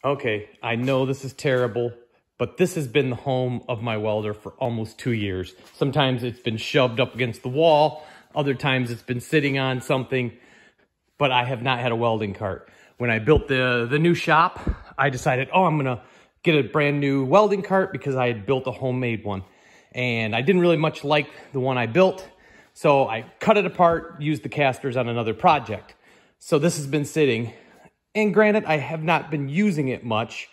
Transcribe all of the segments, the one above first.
Okay, I know this is terrible, but this has been the home of my welder for almost 2 years. Sometimes it's been shoved up against the wall. Other times it's been sitting on something, but I have not had a welding cart. When I built the new shop, I decided, oh, I'm gonna get a brand new welding cart because I had built a homemade one. And I didn't really much like the one I built, so I cut it apart, used the casters on another project. So this has been sitting. And granted, I have not been using it much,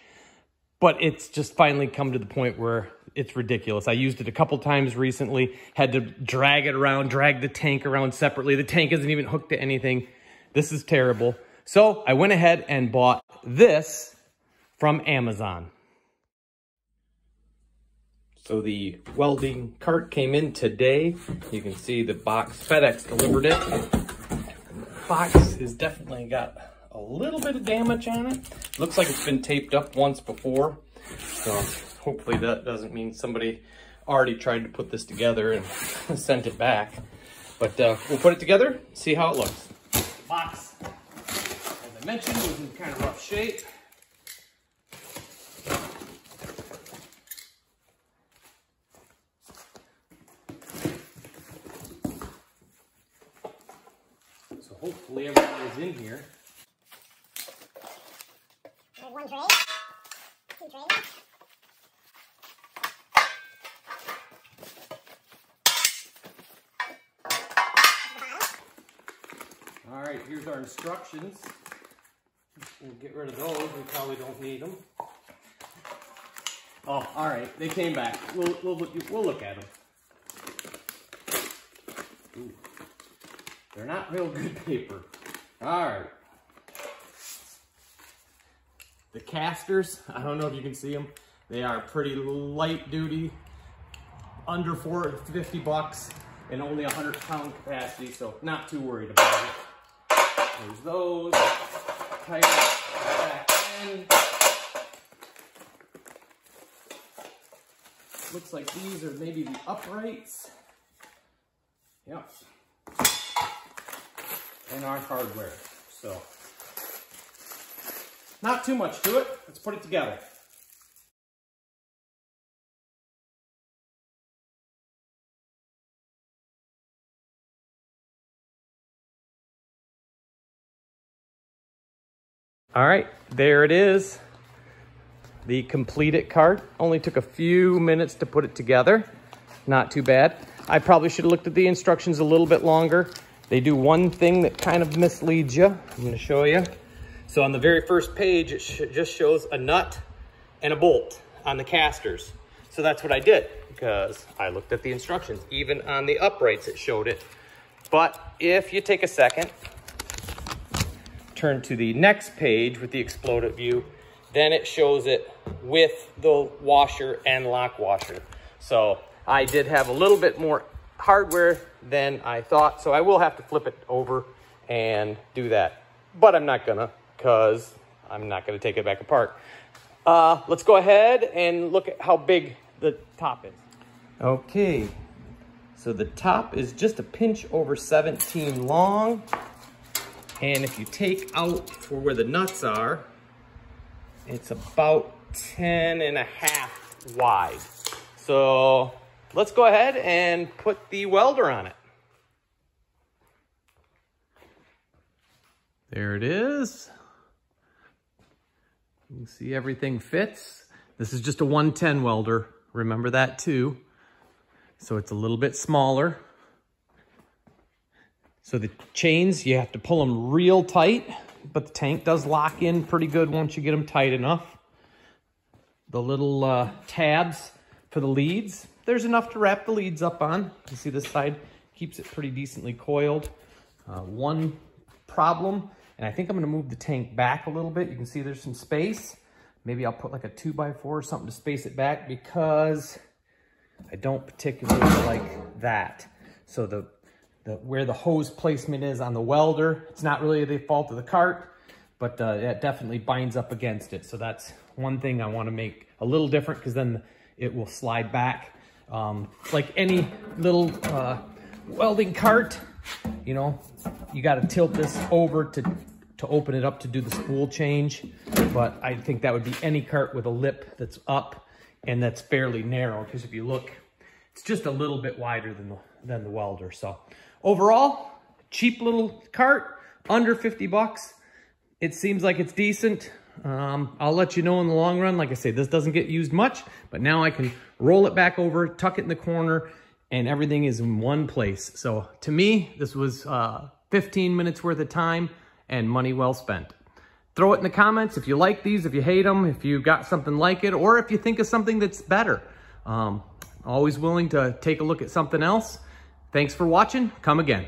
but it's just finally come to the point where it's ridiculous. I used it a couple times recently, had to drag it around, drag the tank around separately. The tank isn't even hooked to anything. This is terrible. So I went ahead and bought this from Amazon. So the welding cart came in today. You can see the box, FedEx delivered it. The box has definitely got a little bit of damage on it. Looks like it's been taped up once before. So hopefully that doesn't mean somebody already tried to put this together and sent it back. But we'll put it together, see how it looks. Box, as I mentioned, was in kind of rough shape. So hopefully everything is in here. One tray, 2 trays. All right, here's our instructions. We'll get rid of those. We probably don't need them. Oh, all right, they came back. We'll look at them. Ooh. They're not real good paper. All right. The casters, I don't know if you can see them. They are pretty light duty, under $50 and only 100-pound capacity, so not too worried about it. There's those, tight back in. Looks like these are maybe the uprights. Yep. And our hardware, so. Not too much to it. Let's put it together. All right, there it is. The completed cart. Only took a few minutes to put it together. Not too bad. I probably should have looked at the instructions a little bit longer. They do one thing that kind of misleads you. I'm going to show you. So on the very first page, it just shows a nut and a bolt on the casters. So that's what I did because I looked at the instructions. Even on the uprights, it showed it. But if you take a second, turn to the next page with the exploded view, then it shows it with the washer and lock washer. So I did have a little bit more hardware than I thought. So I will have to flip it over and do that. But I'm not gonna, because I'm not going to take it back apart. Let's go ahead and look at how big the top is. Okay, so the top is just a pinch over 17 long. And if you take out for where the nuts are, it's about 10.5 wide. So let's go ahead and put the welder on it. There it is. You can see everything fits. This is just a 110 welder. Remember that too. So it's a little bit smaller. So the chains, you have to pull them real tight, but the tank does lock in pretty good once you get them tight enough. The little tabs for the leads, there's enough to wrap the leads up on. You see this side keeps it pretty decently coiled. One problem, and I think I'm gonna move the tank back a little bit. You can see there's some space. Maybe I'll put like a 2x4 or something to space it back because I don't particularly like that. So the where the hose placement is on the welder, it's not really the fault of the cart, but it definitely binds up against it. So that's one thing I wanna make a little different because then it will slide back. Like any little welding cart, you know, you got to tilt this over to to open it up to do the spool change, but I think that would be any cart with a lip that's up and that's fairly narrow, because if you look, it's just a little bit wider than the Welder. So overall, cheap little cart, under 50 bucks. It seems like it's decent. I'll let you know in the long run. Like I say, this doesn't get used much, but now I can roll it back over, tuck it in the corner, and everything is in one place. So to me, this was 15 minutes worth of time and money well spent. Throw it in the comments if you like these, if you hate them, if you got something like it, or if you think of something that's better. Always willing to take a look at something else. Thanks for watching. Come again.